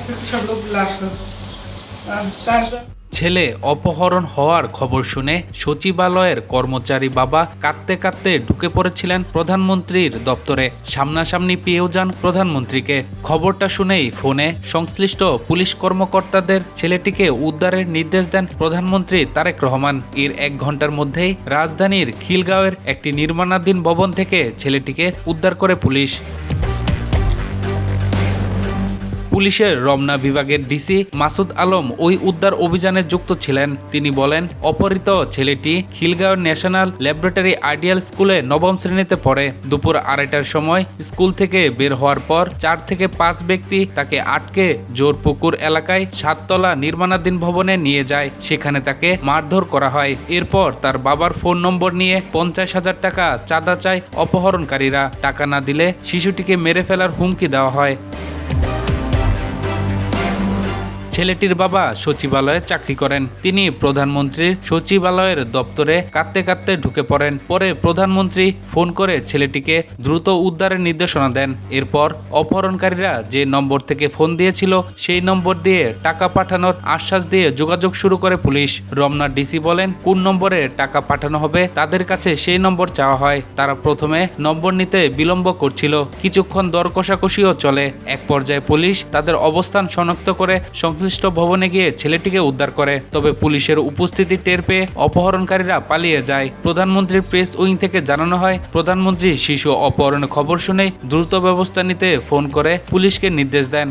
থেকে সব লোকগুলো আসলো। চারজন ছেলে অপহরণ হওয়ার খবর শুনে সচিবালয়ের কর্মচারী বাবা কাঁদতে কাঁদতে ঢুকে পড়েছিলেন প্রধানমন্ত্রীর দপ্তরে। সামনাসামনি পেয়েও যান প্রধানমন্ত্রীকে। খবরটা শুনেই ফোনে সংশ্লিষ্ট পুলিশ কর্মকর্তাদের ছেলেটিকে উদ্ধারের নির্দেশ দেন প্রধানমন্ত্রী তারেক রহমান। এর 1 ঘন্টার মধ্যেই রাজধানীর খিলগাঁওয়ের একটি নির্মাণাধীন ভবন থেকে ছেলেটিকে উদ্ধার করে পুলিশ। পুলিশের রমনা বিভাগের ডিসি মাসুদ আলম ওই উদ্ধার অভিযানে যুক্ত ছিলেন। তিনি বলেন, অপহৃত ছেলেটি খিলগাঁও ন্যাশনাল ল্যাবরেটরি আইডিয়াল স্কুলে 9ম শ্রেণীতে পড়ে। দুপুর 2:30টার সময় স্কুল থেকে বের হওয়ার পর 4 থেকে 5 ব্যক্তি তাকে আটকে জোরপুকুর এলাকায় 7তলা নির্মাণাধীন ভবনে নিয়ে যায়। সেখানে তাকে মারধর করা হয়। এরপর তার বাবার ফোন নম্বর নিয়ে 50,000 টাকা চাঁদা চায় অপহরণকারীরা। টাকা না দিলে শিশুটিকে মেরে ফেলার হুমকি দেওয়া হয়। ছেলেটির বাবা সচিবালয়ে চাকরি করেন। তিনি প্রধানমন্ত্রীর সচিবালয়ের দপ্তরে কাঁদতে কাঁদতে ঢুকে পড়েন। পরে প্রধানমন্ত্রী ফোন করে ছেলেটিকে দ্রুত উদ্ধারের নির্দেশনা দেন। এরপর অপহরণকারীরা যে নম্বর থেকে ফোন দিয়েছিল সেই নম্বর দিয়ে টাকা পাঠানোর আশ্বাস দিয়ে যোগাযোগ শুরু করে পুলিশ। রমনা ডিসি বলেন, কোন নম্বরে টাকা পাঠানো হবে তাদের কাছে সেই নম্বর চাওয়া হয়। তারা প্রথমে নম্বর নিতে বিলম্ব করছিল। কিছুক্ষণ দর কষাকষিও চলে। এক পর্যায়ে পুলিশ তাদের অবস্থান শনাক্ত করে সংশ্লিষ্ট ভবনে গিয়ে ছেলেটিকে উদ্ধার করে। তবে পুলিশের উপস্থিতি টের পেয়ে অপহরণকারীরা পালিয়ে যায়। প্রধানমন্ত্রীর প্রেস উইং থেকে জানানো হয়, প্রধানমন্ত্রী শিশু অপহরণের খবর শুনেই দ্রুত ব্যবস্থা নিতে ফোন করে পুলিশকে নির্দেশ দেন।